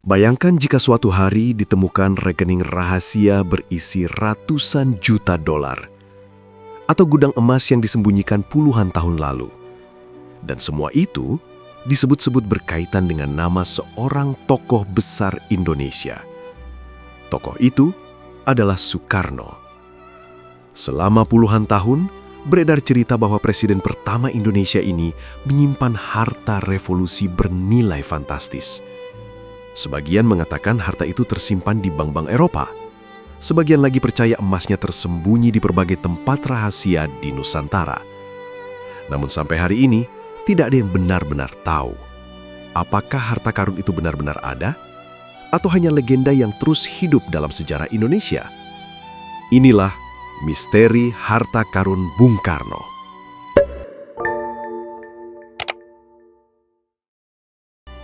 Bayangkan jika suatu hari ditemukan rekening rahasia berisi ratusan juta dolar, atau gudang emas yang disembunyikan puluhan tahun lalu. Dan semua itu disebut-sebut berkaitan dengan nama seorang tokoh besar Indonesia. Tokoh itu adalah Soekarno. Selama puluhan tahun, beredar cerita bahwa presiden pertama Indonesia ini menyimpan harta revolusi bernilai fantastis. Sebagian mengatakan harta itu tersimpan di bank-bank Eropa. Sebagian lagi percaya emasnya tersembunyi di berbagai tempat rahasia di Nusantara. Namun sampai hari ini, tidak ada yang benar-benar tahu apakah harta karun itu benar-benar ada atau hanya legenda yang terus hidup dalam sejarah Indonesia. Inilah misteri harta karun Bung Karno.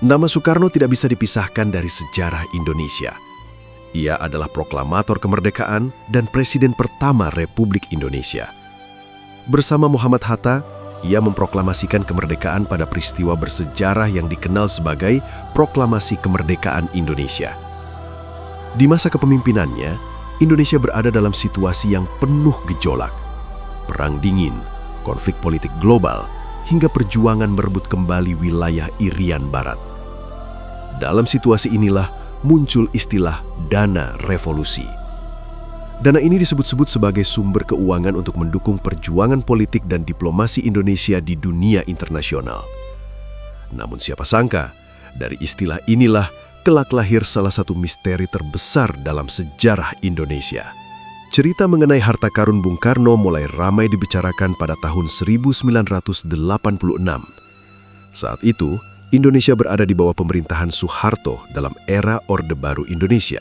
Nama Soekarno tidak bisa dipisahkan dari sejarah Indonesia. Ia adalah proklamator kemerdekaan dan presiden pertama Republik Indonesia. Bersama Muhammad Hatta, ia memproklamasikan kemerdekaan pada peristiwa bersejarah yang dikenal sebagai Proklamasi Kemerdekaan Indonesia. Di masa kepemimpinannya, Indonesia berada dalam situasi yang penuh gejolak. Perang dingin, konflik politik global, hingga perjuangan merebut kembali wilayah Irian Barat. Dalam situasi inilah muncul istilah dana revolusi. Dana ini disebut-sebut sebagai sumber keuangan untuk mendukung perjuangan politik dan diplomasi Indonesia di dunia internasional. Namun siapa sangka, dari istilah inilah kelak lahir salah satu misteri terbesar dalam sejarah Indonesia. Cerita mengenai harta karun Bung Karno mulai ramai dibicarakan pada tahun 1986. Saat itu, Indonesia berada di bawah pemerintahan Soeharto dalam era Orde Baru Indonesia.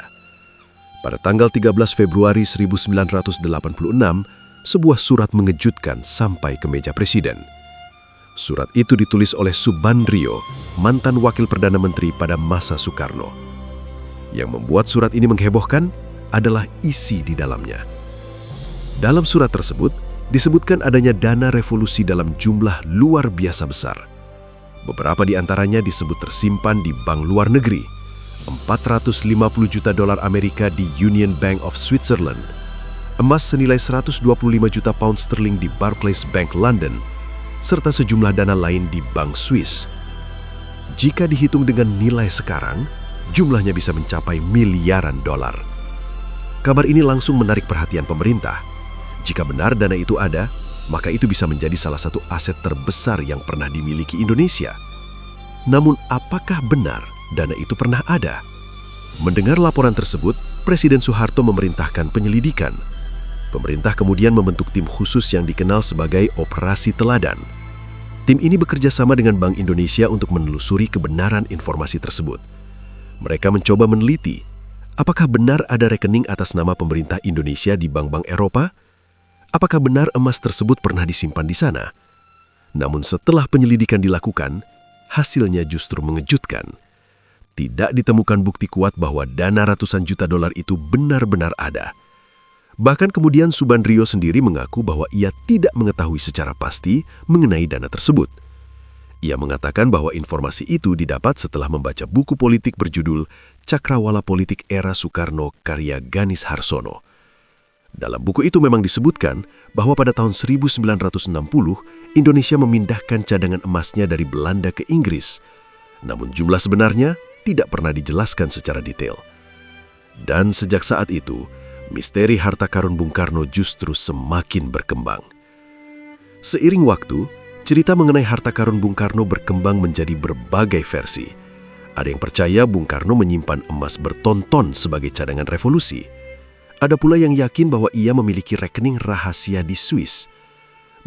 Pada tanggal 13 Februari 1986, sebuah surat mengejutkan sampai ke meja presiden. Surat itu ditulis oleh Subandrio, mantan wakil Perdana Menteri pada masa Soekarno. Yang membuat surat ini menghebohkan adalah isi di dalamnya. Dalam surat tersebut, disebutkan adanya dana revolusi dalam jumlah luar biasa besar. Beberapa di antaranya disebut tersimpan di bank luar negeri, 450 juta dolar Amerika di Union Bank of Switzerland, emas senilai 125 juta pound sterling di Barclays Bank London, serta sejumlah dana lain di Bank Swiss. Jika dihitung dengan nilai sekarang, jumlahnya bisa mencapai miliaran dolar. Kabar ini langsung menarik perhatian pemerintah. Jika benar dana itu ada, maka itu bisa menjadi salah satu aset terbesar yang pernah dimiliki Indonesia. Namun apakah benar dana itu pernah ada? Mendengar laporan tersebut, Presiden Soeharto memerintahkan penyelidikan. Pemerintah kemudian membentuk tim khusus yang dikenal sebagai Operasi Teladan. Tim ini bekerja sama dengan Bank Indonesia untuk menelusuri kebenaran informasi tersebut. Mereka mencoba meneliti, apakah benar ada rekening atas nama pemerintah Indonesia di bank-bank Eropa? Apakah benar emas tersebut pernah disimpan di sana? Namun setelah penyelidikan dilakukan, hasilnya justru mengejutkan. Tidak ditemukan bukti kuat bahwa dana ratusan juta dolar itu benar-benar ada. Bahkan kemudian Subandrio sendiri mengaku bahwa ia tidak mengetahui secara pasti mengenai dana tersebut. Ia mengatakan bahwa informasi itu didapat setelah membaca buku politik berjudul Cakrawala Politik Era Soekarno karya Ganis Harsono. Dalam buku itu memang disebutkan bahwa pada tahun 1960, Indonesia memindahkan cadangan emasnya dari Belanda ke Inggris. Namun jumlah sebenarnya tidak pernah dijelaskan secara detail. Dan sejak saat itu, misteri harta karun Bung Karno justru semakin berkembang. Seiring waktu, cerita mengenai harta karun Bung Karno berkembang menjadi berbagai versi. Ada yang percaya Bung Karno menyimpan emas berton-ton sebagai cadangan revolusi. Ada pula yang yakin bahwa ia memiliki rekening rahasia di Swiss.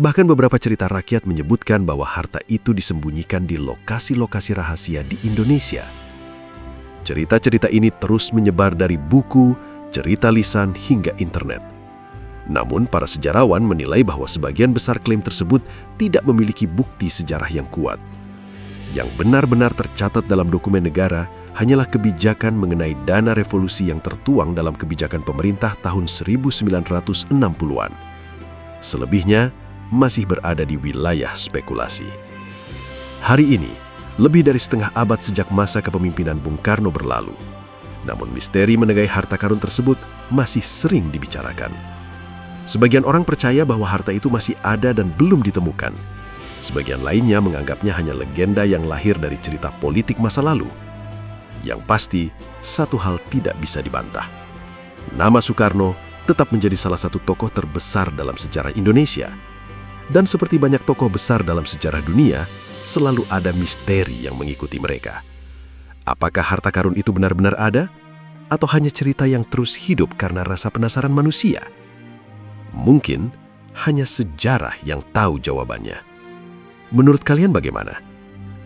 Bahkan beberapa cerita rakyat menyebutkan bahwa harta itu disembunyikan di lokasi-lokasi rahasia di Indonesia. Cerita-cerita ini terus menyebar dari buku, cerita lisan, hingga internet. Namun, para sejarawan menilai bahwa sebagian besar klaim tersebut tidak memiliki bukti sejarah yang kuat. Yang benar-benar tercatat dalam dokumen negara hanyalah kebijakan mengenai dana revolusi yang tertuang dalam kebijakan pemerintah tahun 1960-an. Selebihnya masih berada di wilayah spekulasi. Hari ini, lebih dari setengah abad sejak masa kepemimpinan Bung Karno berlalu. Namun misteri mengenai harta karun tersebut masih sering dibicarakan. Sebagian orang percaya bahwa harta itu masih ada dan belum ditemukan. Sebagian lainnya menganggapnya hanya legenda yang lahir dari cerita politik masa lalu. Yang pasti, satu hal tidak bisa dibantah. Nama Soekarno tetap menjadi salah satu tokoh terbesar dalam sejarah Indonesia. Dan seperti banyak tokoh besar dalam sejarah dunia, selalu ada misteri yang mengikuti mereka. Apakah harta karun itu benar-benar ada? Atau hanya cerita yang terus hidup karena rasa penasaran manusia? Mungkin hanya sejarah yang tahu jawabannya. Menurut kalian bagaimana?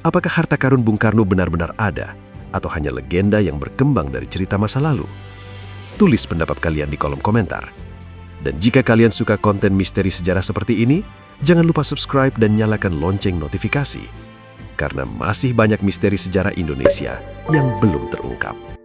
Apakah harta karun Bung Karno benar-benar ada? Atau hanya legenda yang berkembang dari cerita masa lalu? Tulis pendapat kalian di kolom komentar. Dan jika kalian suka konten misteri sejarah seperti ini, jangan lupa subscribe dan nyalakan lonceng notifikasi. Karena masih banyak misteri sejarah Indonesia yang belum terungkap.